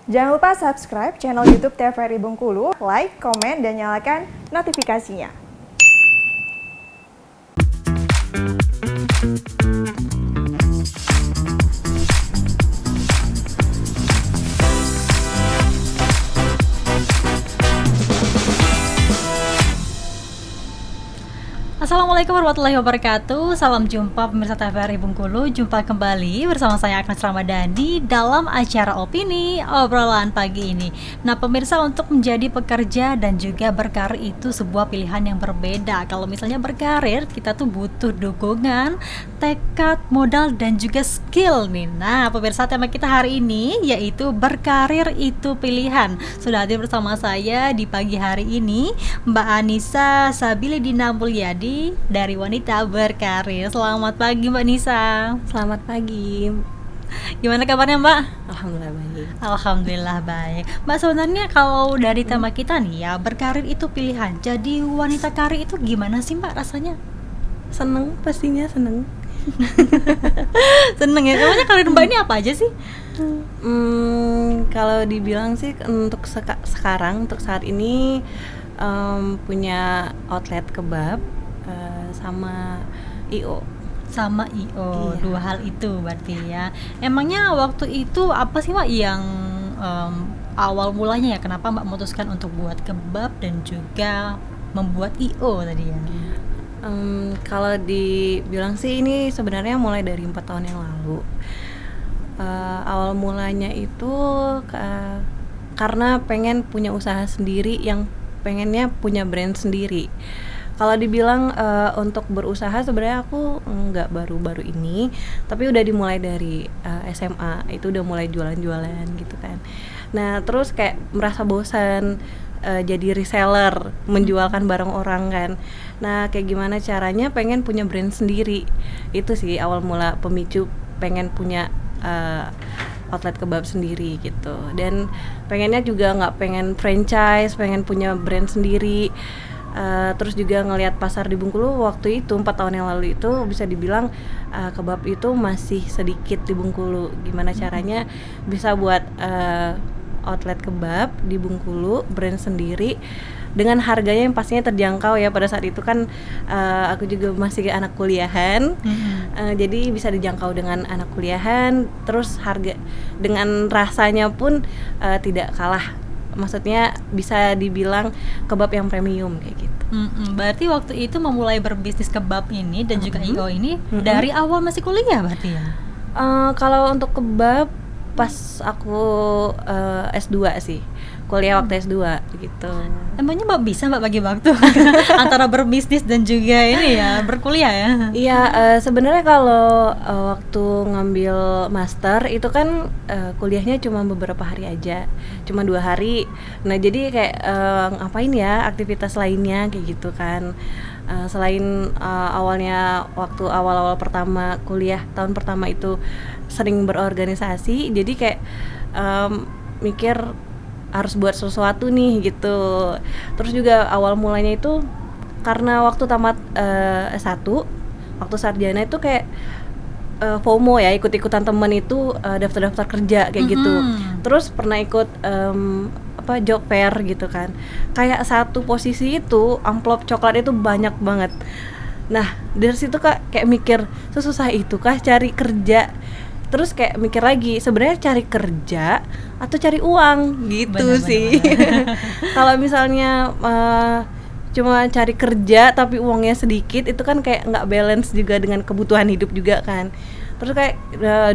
Jangan lupa subscribe channel YouTube TVRI Bengkulu, like, komen, dan nyalakan notifikasinya. Assalamualaikum warahmatullahi wabarakatuh. Salam jumpa pemirsa TVRI Bengkulu. Jumpa kembali bersama saya Agnes Ramadhani dalam acara Opini Obrolan Pagi ini. Nah pemirsa, untuk menjadi pekerja dan juga berkarir itu sebuah pilihan yang berbeda. Kalau misalnya berkarir, kita tuh butuh dukungan, tekad, modal, dan juga skill nih. Nah pemirsa, tema kita hari ini yaitu berkarir itu pilihan. Sudah hadir bersama saya di pagi hari ini Mbak Anissa Sabilidina Mulyadi dari Wanita Berkarir. Selamat pagi Mbak Nisa. Selamat pagi. Gimana kabarnya Mbak? Alhamdulillah baik. Alhamdulillah baik. Mbak, sebenarnya kalau dari tema kita nih ya, berkarir itu pilihan. Jadi wanita karir itu gimana sih Mbak rasanya? Seneng, pastinya seneng. Seneng ya. Emangnya karir Mbak ini apa aja sih? Kalau dibilang sih untuk sekarang, untuk saat ini punya outlet kebab sama IO. Sama IO, Iya. dua hal itu berarti ya. Emangnya waktu itu apa sih Mbak yang awal mulanya ya, kenapa Mbak memutuskan untuk buat kebab dan juga membuat IO tadi ya? Kalau dibilang sih ini sebenarnya mulai dari 4 tahun yang lalu. Awal mulanya itu karena pengen punya usaha sendiri, yang pengennya punya brand sendiri. Kalau dibilang untuk berusaha, sebenarnya aku nggak baru-baru ini, tapi udah dimulai dari SMA, itu udah mulai jualan-jualan gitu kan. Nah terus kayak merasa bosan jadi reseller, menjualkan barang orang kan. Nah kayak gimana caranya pengen punya brand sendiri. Itu sih awal mula pemicu pengen punya outlet kebab sendiri gitu. Dan pengennya juga nggak pengen franchise, pengen punya brand sendiri. Terus juga ngelihat pasar di Bengkulu waktu itu 4 tahun yang lalu itu bisa dibilang kebab itu masih sedikit di Bengkulu. Gimana caranya bisa buat outlet kebab di Bengkulu, brand sendiri dengan harganya yang pastinya terjangkau ya. Pada saat itu kan aku juga masih anak kuliahan, jadi bisa dijangkau dengan anak kuliahan. Terus harga dengan rasanya pun tidak kalah, maksudnya bisa dibilang kebab yang premium kayak gitu. Berarti waktu itu memulai berbisnis kebab ini dan juga IO ini dari awal masih kuliah berarti ya? Kalau untuk kebab pas aku S2 sih, kuliah waktu S2 gitu. Emangnya Mbak bisa Mbak bagi waktu antara berbisnis dan juga ini ya berkuliah ya? Iya, sebenarnya kalau waktu ngambil master itu kan kuliahnya cuma beberapa hari aja, cuma 2 hari. Nah jadi kayak ngapain ya aktivitas lainnya kayak gitu kan. Selain awalnya waktu awal-awal pertama kuliah tahun pertama itu sering berorganisasi, jadi kayak mikir harus buat sesuatu nih gitu. Terus juga awal mulanya itu karena waktu tamat S1, waktu sarjana itu kayak FOMO ya, ikut-ikutan temen itu daftar-daftar kerja kayak gitu. Terus pernah ikut job fair gitu kan. Kayak satu posisi itu amplop coklat itu banyak banget. Nah dari situ kayak mikir, sesusah itu kah cari kerja? Terus kayak mikir lagi, sebenarnya cari kerja atau cari uang gitu sih. Kalau misalnya cuma cari kerja tapi uangnya sedikit, itu kan kayak nggak balance juga dengan kebutuhan hidup juga kan. Terus kayak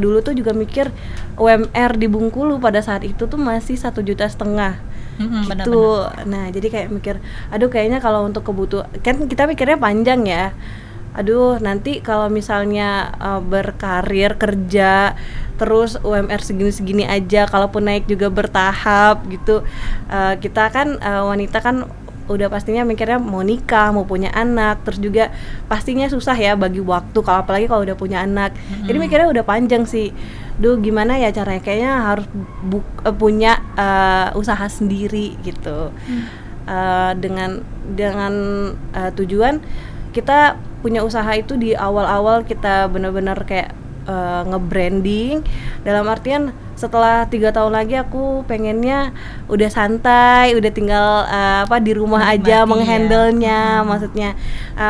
dulu tuh juga mikir UMR di Bengkulu pada saat itu tuh masih 1,5 juta gitu. Nah jadi kayak mikir, aduh kayaknya kalau untuk kebutuhan, kan kita mikirnya panjang ya. Aduh nanti kalau misalnya berkarir kerja terus UMR segini-segini aja, kalaupun naik juga bertahap gitu. Kita kan wanita kan udah pastinya mikirnya mau nikah, mau punya anak, terus juga pastinya susah ya bagi waktu, kalau apalagi kalau udah punya anak. Jadi mikirnya udah panjang sih. Duh gimana ya caranya, kayaknya harus punya usaha sendiri gitu. Dengan tujuan kita punya usaha itu di awal-awal kita benar-benar kayak nge-branding dalam artian setelah 3 tahun lagi aku pengennya udah santai, udah tinggal di rumah aja menghandle-nya, maksudnya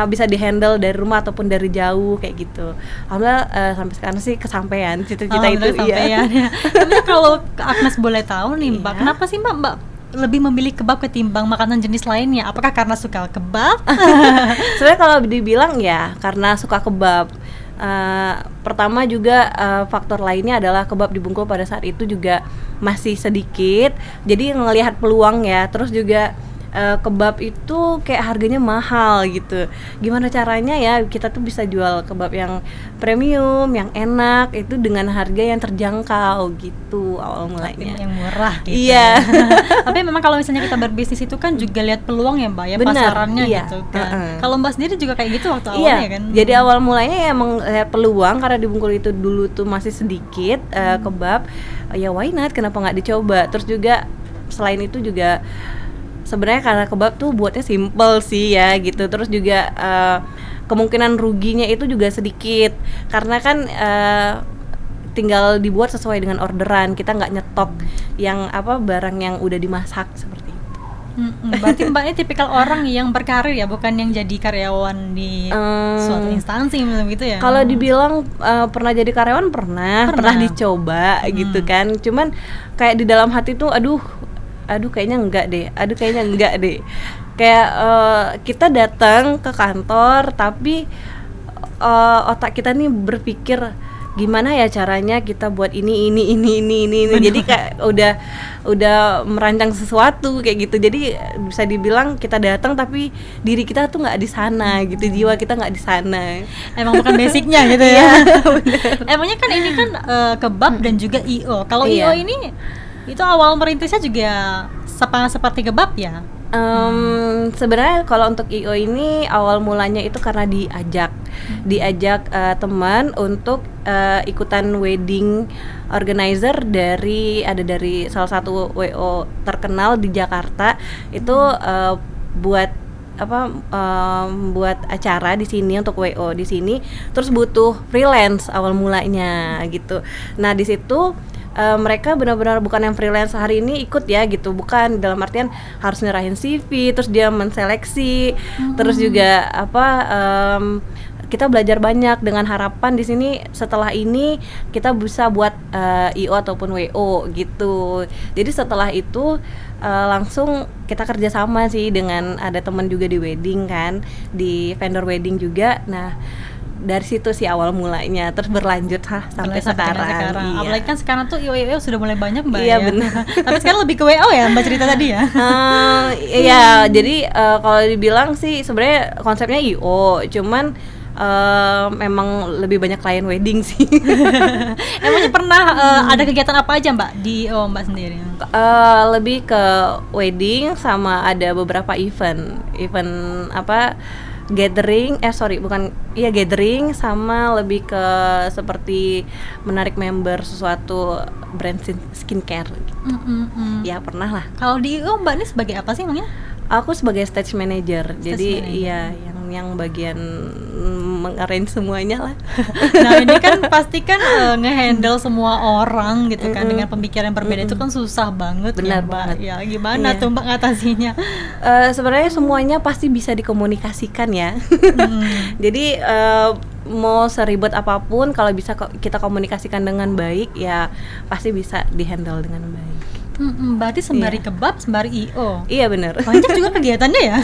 bisa dihandle dari rumah ataupun dari jauh kayak gitu. Alhamdulillah sampai sekarang sih kesampaian cita-cita itu. Iya. Tapi kalau Agnes boleh tahu nih Mbak, kenapa sih Mbak lebih memilih kebab ketimbang makanan jenis lainnya? Apakah karena suka kebab? Sebenarnya kalau dibilang ya karena suka kebab. Pertama juga faktor lainnya adalah kebab di Bengkulu pada saat itu juga masih sedikit, jadi ngelihat peluang ya. Terus juga kebab itu kayak harganya mahal gitu. Gimana caranya ya kita tuh bisa jual kebab yang premium, yang enak itu dengan harga yang terjangkau gitu awal mulanya. Yang murah gitu. Iya. Tapi memang kalau misalnya kita berbisnis itu kan juga lihat peluang ya Mbak ya, pasarannya gitu kan. Kalau Mbak sendiri juga kayak gitu waktu awalnya kan? Jadi awal mulanya ya emang peluang karena di Bengkulu itu dulu tuh masih sedikit kebab, ya why not, kenapa nggak dicoba. Terus juga selain itu juga sebenarnya karena kebab tuh buatnya simple sih ya gitu. Terus juga kemungkinan ruginya itu juga sedikit karena kan tinggal dibuat sesuai dengan orderan, kita nggak nyetok yang barang yang udah dimasak seperti itu. Berarti Mbak ini tipikal orang yang berkarir ya, bukan yang jadi karyawan di suatu instansi gitu ya? Kalau dibilang pernah jadi karyawan pernah dicoba gitu kan. Cuman kayak di dalam hati tuh aduh kayaknya enggak deh. Kayak kita datang ke kantor tapi otak kita nih berpikir gimana ya caranya kita buat ini. Jadi kayak udah merancang sesuatu kayak gitu. Jadi bisa dibilang kita datang tapi diri kita tuh nggak di sana gitu, jiwa kita nggak di sana. Emang bukan basicnya gitu ya. Emangnya kan ini kan kebab dan juga IO. Kalau IO ini itu awal merintisnya juga seperti kebab ya? Sebenarnya kalau untuk IO ini awal mulanya itu karena diajak teman untuk ikutan wedding organizer dari salah satu WO terkenal di Jakarta itu buat acara di sini untuk WO di sini, terus butuh freelance awal mulanya gitu. Nah di situ mereka benar-benar bukan yang freelance hari ini ikut ya gitu, bukan dalam artian harus nyerahin CV terus dia menseleksi, terus juga kita belajar banyak dengan harapan di sini setelah ini kita bisa buat IO ataupun WO gitu. Jadi setelah itu langsung kita kerjasama sih dengan ada teman juga di wedding kan, di vendor wedding juga. Nah dari situ sih awal mulanya, terus berlanjut sampai sekarang. Iya. Apalagi kan sekarang tuh IO sudah mulai banyak Mbak. Iya, ya. benar. Tapi sekarang lebih ke WO ya Mbak cerita tadi ya. Iya, jadi kalau dibilang sih sebenarnya konsepnya IO, cuman memang lebih banyak klien wedding sih. Emangnya pernah ada kegiatan apa aja Mbak di IO Mbak sendiri? Lebih ke wedding sama ada beberapa event gathering sama lebih ke seperti menarik member sesuatu brand skincare gitu. Ya pernah lah. Kalau di IO Mbak ini sebagai apa sih emangnya? Aku sebagai stage manager. Iya yang bagian mengarrange semuanya lah. Nah ini kan pasti kan ngehandle semua orang gitu kan dengan pemikiran yang berbeda itu kan susah banget. Benar ya Mbak. banget. Ya gimana tuh Mbak ngatasinya? Sebenarnya semuanya pasti bisa dikomunikasikan ya. Jadi mau seribet apapun kalau bisa kita komunikasikan dengan baik ya pasti bisa dihandle dengan baik. Berarti sembari kebab, sembari IO. Iya benar. Banyak juga kegiatannya ya.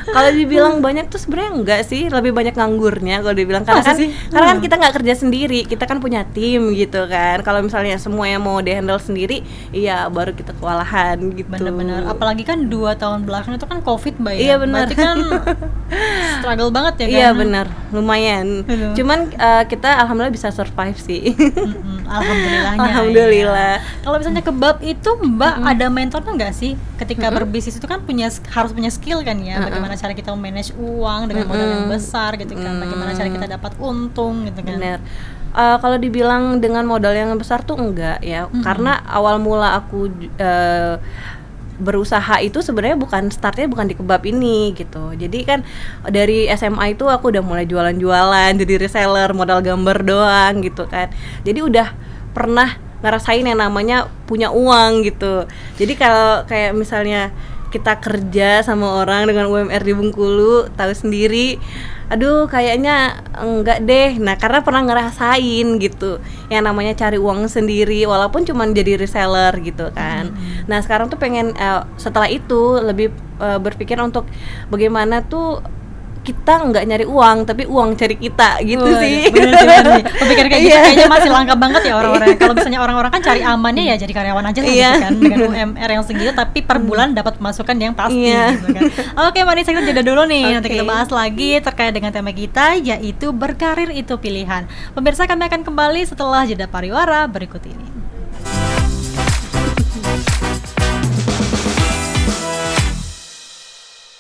Kalau dibilang banyak tuh sebenarnya enggak sih, lebih banyak nganggurnya kalau dibilang karena kan kita nggak kerja sendiri, kita kan punya tim gitu kan. Kalau misalnya semuanya mau dihandle sendiri, iya baru kita kewalahan gitu. Benar-benar. Apalagi kan 2 tahun belakang itu kan COVID Mbak ya. Iya benar. Berarti kan struggle banget ya kan. Iya benar, lumayan. Cuman kita alhamdulillah bisa survive sih. Alhamdulillahnya. Alhamdulillah. Ya. Kalau misalnya kebab itu Mbak ada mentornya nggak sih? Ketika berbisnis itu kan harus punya skill kan ya. Bagaimana cara kita manage uang dengan modal yang besar gitu kan. Bagaimana cara kita dapat untung gitu kan. Bener. Kalau dibilang dengan modal yang besar tuh enggak ya. Karena awal mula aku berusaha itu sebenarnya startnya bukan di kebab ini gitu. Jadi kan dari SMA itu aku udah mulai jualan-jualan, jadi reseller, modal gambar doang gitu kan. Jadi udah pernah ngerasain yang namanya punya uang gitu. Jadi kalau kayak misalnya kita kerja sama orang dengan UMR di Bengkulu, tahu sendiri, aduh kayaknya enggak deh. Nah karena pernah ngerasain gitu yang namanya cari uang sendiri walaupun cuma jadi reseller gitu kan. Nah sekarang tuh pengen setelah itu lebih berpikir untuk bagaimana tuh kita nggak nyari uang tapi uang cari kita gitu sih. Bener sih. Pemikiran kayak gitu kayaknya masih langka banget ya orang-orang. Kalau misalnya orang-orang kan cari amannya ya jadi karyawan aja gitu kan, dengan UMR yang segitu tapi per bulan dapat masukan yang pasti gitu kan. Oke, Mbak Nisa, kita jeda dulu nih. Nanti kita bahas lagi terkait dengan tema kita, yaitu berkarir itu pilihan. Pemirsa, kami akan kembali setelah jeda pariwara berikut ini.